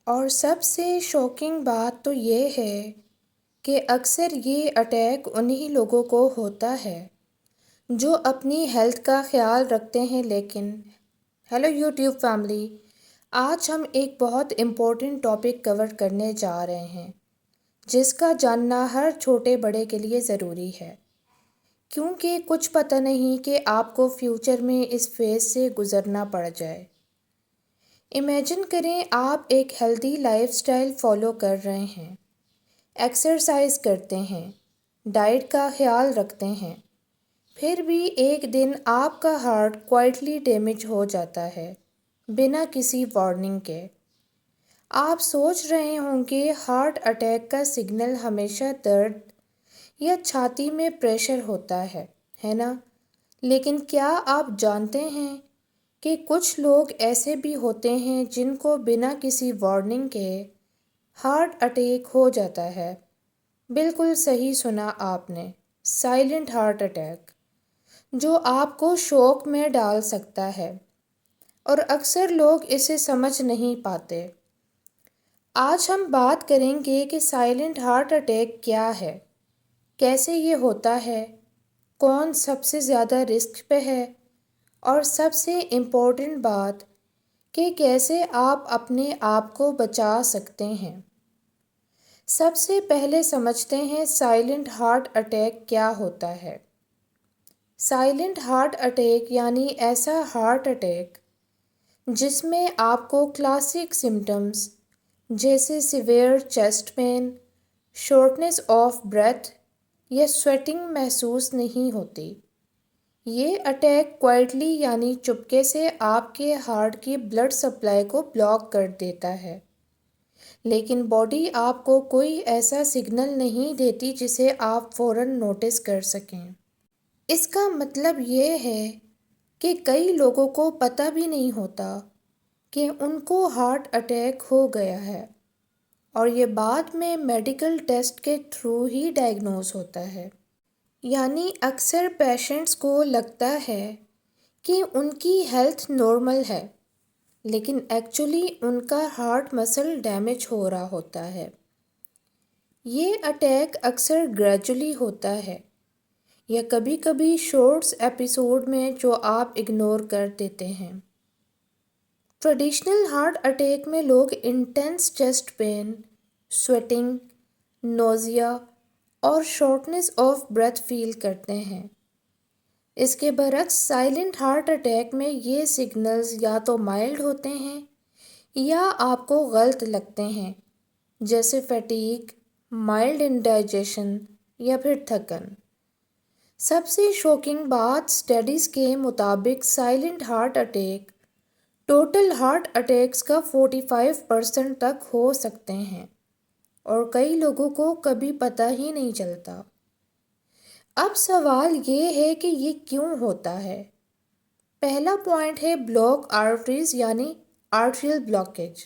اور سب سے شاکنگ بات تو یہ ہے کہ اکثر یہ اٹیک انہی لوگوں کو ہوتا ہے جو اپنی ہیلتھ کا خیال رکھتے ہیں لیکن ہیلو یوٹیوب فیملی، آج ہم ایک بہت امپورٹنٹ ٹاپک کور کرنے جا رہے ہیں جس کا جاننا ہر چھوٹے بڑے کے لیے ضروری ہے، کیونکہ کچھ پتہ نہیں کہ آپ کو فیوچر میں اس فیز سے گزرنا پڑ جائے۔ امیجن کریں آپ ایک ہیلدی لائف سٹائل فالو کر رہے ہیں، ایکسرسائز کرتے ہیں، ڈائٹ کا خیال رکھتے ہیں، پھر بھی ایک دن آپ کا ہارٹ کوائٹلی ڈیمیج ہو جاتا ہے بنا کسی وارننگ کے۔ آپ سوچ رہے ہوں کہ ہارٹ اٹیک کا سگنل ہمیشہ درد یا چھاتی میں پریشر ہوتا ہے نا؟ لیکن کیا آپ جانتے ہیں کہ کچھ لوگ ایسے بھی ہوتے ہیں جن کو بنا کسی وارننگ کے ہارٹ اٹیک ہو جاتا ہے؟ بالکل صحیح سنا آپ نے، سائلنٹ ہارٹ اٹیک، جو آپ کو شوق میں ڈال سکتا ہے اور اکثر لوگ اسے سمجھ نہیں پاتے۔ آج ہم بات کریں گے کہ سائلنٹ ہارٹ اٹیک کیا ہے، کیسے یہ ہوتا ہے، کون سب سے زیادہ رسک پہ ہے، اور سب سے امپورٹنٹ بات کہ کیسے آپ اپنے آپ کو بچا سکتے ہیں۔ سب سے پہلے سمجھتے ہیں سائلنٹ ہارٹ اٹیک کیا ہوتا ہے۔ سائلنٹ ہارٹ اٹیک یعنی ایسا ہارٹ اٹیک جس میں آپ کو کلاسک سمٹمز جیسے severe chest pain, shortness of breath یا سویٹنگ محسوس نہیں ہوتی۔ یہ اٹیک کوائٹلی یعنی چپکے سے آپ کے ہارٹ کی بلڈ سپلائی کو بلاک کر دیتا ہے، لیکن باڈی آپ کو کوئی ایسا سگنل نہیں دیتی جسے آپ فوراً نوٹس کر سکیں۔ اس کا مطلب یہ ہے کہ کئی لوگوں کو پتہ بھی نہیں ہوتا کہ ان کو ہارٹ اٹیک ہو گیا ہے، اور یہ بعد میں میڈیکل ٹیسٹ کے تھرو ہی ڈائگنوز ہوتا ہے۔ یعنی اکثر پیشنٹس کو لگتا ہے کہ ان کی ہیلتھ نارمل ہے، لیکن ایکچولی ان کا ہارٹ مسل ڈیمیج ہو رہا ہوتا ہے۔ یہ اٹیک اکثر گریجولی ہوتا ہے یا کبھی کبھی شارٹس ایپیسوڈ میں جو آپ اگنور کر دیتے ہیں۔ ٹریڈیشنل ہارٹ اٹیک میں لوگ intense chest pain, sweating, nausea اور شارٹنیس آف بریتھ فیل کرتے ہیں۔ اس کے برعکس سائلنٹ ہارٹ اٹیک میں یہ سگنلز یا تو مائلڈ ہوتے ہیں یا آپ کو غلط لگتے ہیں، جیسے فیٹیگ، مائلڈ انڈائجیشن یا پھر تھکن۔ سب سے شوکنگ بات، اسٹڈیز کے مطابق silent heart attack total heart attacks کا 45% تک ہو سکتے ہیں، اور کئی لوگوں کو کبھی پتہ ہی نہیں چلتا۔ اب سوال یہ ہے کہ یہ کیوں ہوتا ہے؟ پہلا پوائنٹ ہے بلاک آرٹریز یعنی آرٹریل بلاکیج۔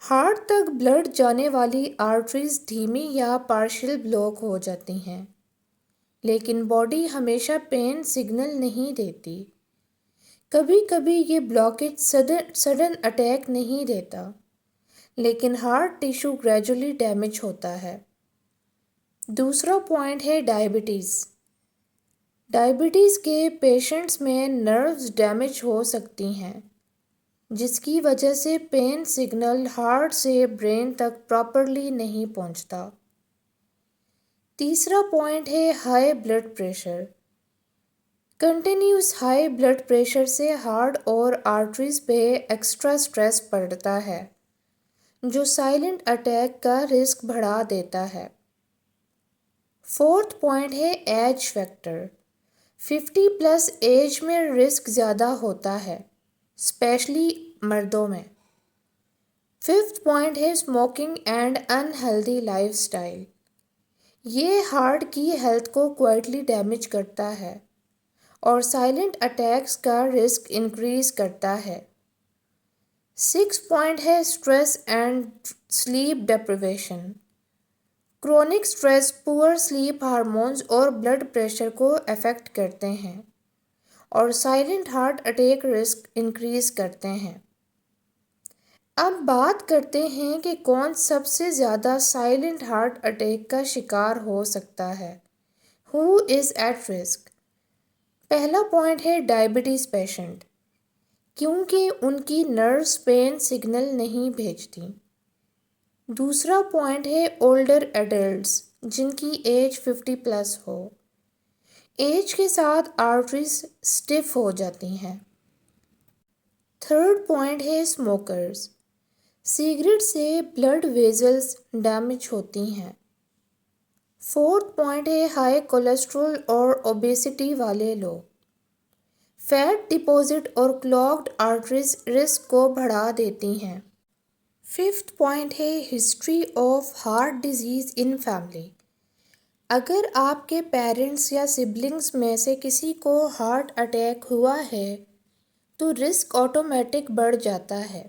ہارٹ تک بلڈ جانے والی آرٹریز دھیمی یا پارشل بلاک ہو جاتی ہیں، لیکن باڈی ہمیشہ پین سگنل نہیں دیتی۔ کبھی کبھی یہ بلاکیج سڈن اٹیک نہیں دیتا، لیکن ہارٹ ٹیشو گریجولی ڈیمیج ہوتا ہے۔ دوسرا پوائنٹ ہے ڈائبٹیز۔ ڈائبٹیز کے پیشنٹس میں نروز ڈیمیج ہو سکتی ہیں، جس کی وجہ سے پین سگنل ہارٹ سے برین تک پراپرلی نہیں پہنچتا۔ تیسرا پوائنٹ ہے high blood pressure. Continuous high blood pressure سے ہارٹ اور آرٹریز پہ ایکسٹرا سٹریس پڑتا ہے، جو سائلنٹ اٹیک کا رسک بڑھا دیتا ہے۔ فورتھ پوائنٹ ہے ایج فیکٹر۔ 50+ ایج میں رسک زیادہ ہوتا ہے، اسپیشلی مردوں میں۔ ففتھ پوائنٹ ہے smoking and in healthy life style. یہ ہارٹ کی ہیلتھ کو کوائٹلی ڈیمیج کرتا ہے اور سائلنٹ اٹیکس کا رسک انکریز کرتا ہے۔ سکس پوائنٹ ہے stress and sleep deprivation. Chronic stress پور سلیپ ہارمونز اور بلڈ پریشر کو افیکٹ کرتے ہیں اور silent heart attack risk increase کرتے ہیں۔ اب بات کرتے ہیں کہ کون سب سے زیادہ سائلنٹ ہارٹ اٹیک کا شکار ہو سکتا ہے۔ ہو از ایٹ رسک؟ پہلا پوائنٹ ہے ڈائبٹیز پیشنٹ، کیونکہ ان کی نروز پین سگنل نہیں بھیجتی۔ دوسرا پوائنٹ ہے اولڈر ایڈلٹس جن کی ایج 50+ ہو۔ ایج کے ساتھ آرٹریز سٹف ہو جاتی ہیں۔ تھرڈ پوائنٹ ہے اسموکرز، سگریٹ سے بلڈ ویزلز ڈیمیج ہوتی ہیں۔ فورتھ پوائنٹ ہے ہائی کولیسٹرول اور اوبیسٹی والے لوگ، فیٹ ڈپازٹ اور کلاگڈ آرٹریز رسک کو بڑھا دیتی ہیں۔ ففتھ پوائنٹ ہے history of heart disease in family, اگر آپ کے پیرنٹس یا سبلنگز میں سے کسی کو ہارٹ اٹیک ہوا ہے تو رسک آٹومیٹک بڑھ جاتا ہے۔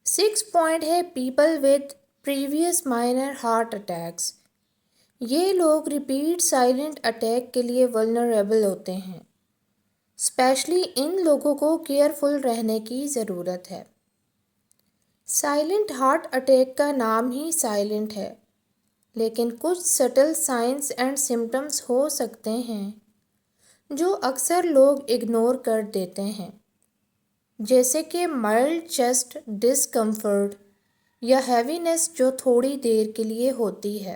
سکس پوائنٹ ہے people with previous minor heart attacks, یہ لوگ ریپیٹ سائلنٹ اٹیک کے لیے ولنریبل ہوتے ہیں، اسپیشلی ان لوگوں کو کیئرفل رہنے کی ضرورت ہے۔ سائلنٹ ہارٹ اٹیک کا نام ہی سائلنٹ ہے، لیکن کچھ سٹل سائنس اینڈ سمٹمز ہو سکتے ہیں جو اکثر لوگ اگنور کر دیتے ہیں، جیسے کہ مائلڈ چیسٹ ڈسکمفرٹ یا ہیوینس جو تھوڑی دیر کے لیے ہوتی ہے،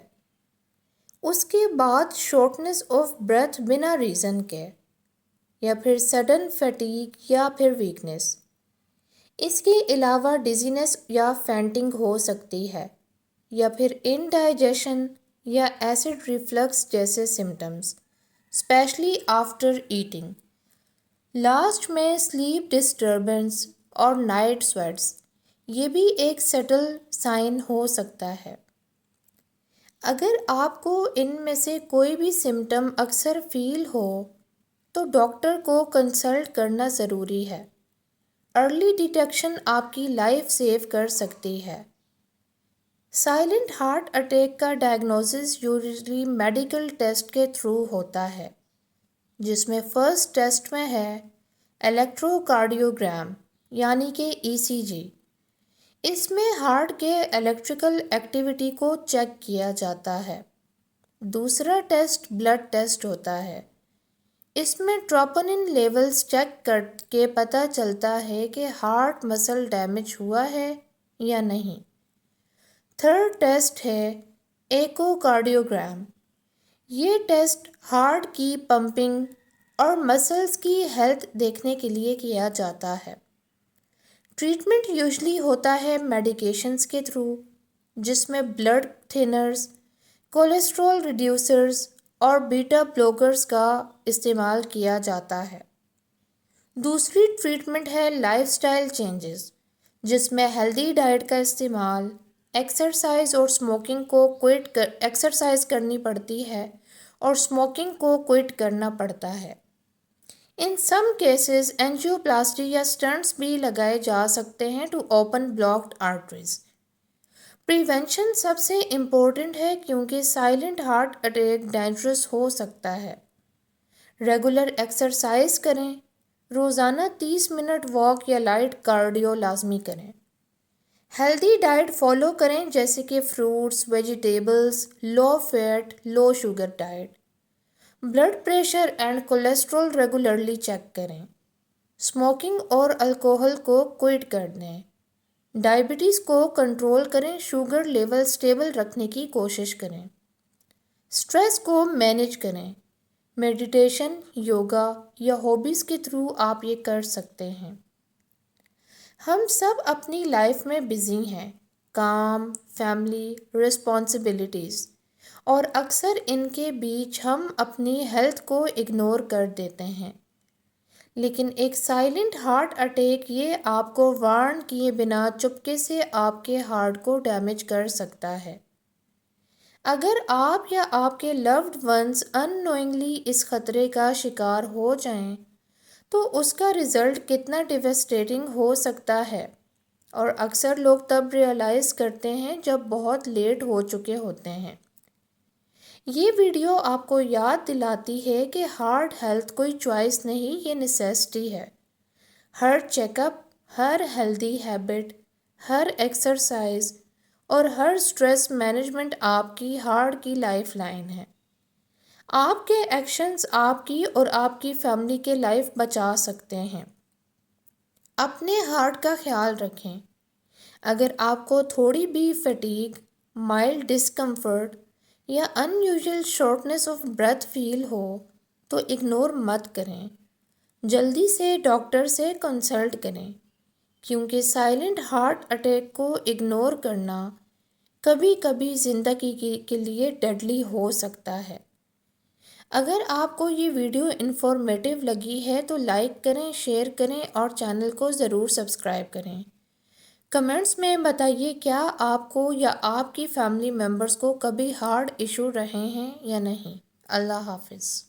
اس کے بعد شارٹنس آف بریتھ بنا ریزن کے، یا پھر سڈن فیٹیگ یا پھر ویکنس۔ اس کے علاوہ ڈیزینس یا فینٹنگ ہو سکتی ہے، یا پھر انڈائجیشن یا ایسڈ ریفلکس جیسے symptoms, especially after eating. Last میں سلیپ ڈسٹربنس اور نائٹ سویٹس، یہ بھی ایک سٹل سائن ہو سکتا ہے۔ اگر آپ کو ان میں سے کوئی بھی سمٹم اکثر فیل ہو تو ڈاکٹر کو کنسلٹ کرنا ضروری ہے۔ ارلی ڈیٹیکشن آپ کی لائف سیو کر سکتی ہے۔ سائلنٹ ہارٹ اٹیک کا ڈائگنوسس یوزلی میڈیکل ٹیسٹ کے تھرو ہوتا ہے، جس میں فرسٹ ٹیسٹ میں ہے الیکٹرو کارڈیوگرام یعنی کہ ECG۔ اس میں ہارٹ کے الیکٹریکل ایکٹیویٹی کو چیک کیا جاتا ہے۔ دوسرا ٹیسٹ بلڈ ٹیسٹ ہوتا ہے، اس میں ٹروپونن لیولز چیک کر کے پتہ چلتا ہے کہ ہارٹ مسل ڈیمیج ہوا ہے یا نہیں۔ تھرڈ ٹیسٹ ہے ایکو کارڈیوگرام، یہ ٹیسٹ ہارٹ کی پمپنگ اور مسلز کی ہیلتھ دیکھنے کے لیے کیا جاتا ہے۔ ٹریٹمنٹ یوزلی ہوتا ہے میڈیکیشنز کے تھرو، جس میں بلڈ تھنرز، کولیسٹرول ریڈیوسرز اور بیٹا بلاکرز کا استعمال کیا جاتا ہے۔ دوسری ٹریٹمنٹ ہے لائف سٹائل چینجز، جس میں ہیلدی ڈائٹ کا استعمال، ایکسرسائز کرنی پڑتی ہے اور اسموکنگ کو کوئٹ کرنا پڑتا ہے۔ ان سم کیسز اینجیوپلاسٹی یا سٹنٹس بھی لگائے جا سکتے ہیں to open blocked arteries. Prevention سب سے امپورٹنٹ ہے کیونکہ سائلنٹ ہارٹ اٹیک ڈینجرس ہو سکتا ہے۔ ریگولر ایکسرسائز کریں، روزانہ 30 منٹ واک یا لائٹ کارڈیو لازمی کریں۔ ہیلدی ڈائٹ فالو کریں جیسے کہ fruits, vegetables, low fat, low sugar diet. Blood pressure and cholesterol regularly check کریں۔ اسموکنگ اور الکوہل کو کوئٹ کر دیں۔ ڈائبٹیز کو کنٹرول کریں، شوگر لیول سٹیبل رکھنے کی کوشش کریں۔ سٹریس کو مینیج کریں۔ میڈیٹیشن، یوگا یا ہابیز کے تھرو آپ یہ کر سکتے ہیں۔ ہم سب اپنی لائف میں بزی ہیں، کام، فیملی، رسپانسبلٹیز، اور اکثر ان کے بیچ ہم اپنی ہیلتھ کو اگنور کر دیتے ہیں۔ لیکن ایک سائلنٹ ہارٹ اٹیک یہ آپ کو وارن کیے بنا چپکے سے آپ کے ہارٹ کو ڈیمیج کر سکتا ہے۔ اگر آپ یا آپ کے لوڈ ونز ان نوئنگلی اس خطرے کا شکار ہو جائیں تو اس کا رزلٹ کتنا ڈیواسٹیٹنگ ہو سکتا ہے، اور اکثر لوگ تب ریئلائز کرتے ہیں جب بہت لیٹ ہو چکے ہوتے ہیں۔ یہ ویڈیو آپ کو یاد دلاتی ہے کہ ہارٹ ہیلتھ کوئی چوائس نہیں، یہ نیسیسٹی ہے۔ ہر چیک اپ، ہر ہیلدی ہیبٹ، ہر ایکسرسائز اور ہر سٹریس مینجمنٹ آپ کی ہارٹ کی لائف لائن ہے۔ آپ کے ایکشنز آپ کی اور آپ کی فیملی کے لائف بچا سکتے ہیں۔ اپنے ہارٹ کا خیال رکھیں۔ اگر آپ کو تھوڑی بھی فٹیگ، مائلڈ ڈسکمفرٹ یا ان یوزول شارٹنس آف بریتھ فیل ہو تو اگنور مت کریں۔ جلدی سے ڈاکٹر سے کنسلٹ کریں، کیونکہ سائلنٹ ہارٹ اٹیک کو اگنور کرنا کبھی کبھی زندگی کے لیے ڈیڈلی ہو سکتا ہے۔ اگر آپ کو یہ ویڈیو انفارمیٹیو لگی ہے تو لائک کریں، شیئر کریں اور چینل کو ضرور سبسکرائب کریں۔ کمنٹس میں بتائیے کیا آپ کو یا آپ کی فیملی ممبرز کو کبھی ہارٹ ایشو رہے ہیں یا نہیں۔ اللہ حافظ۔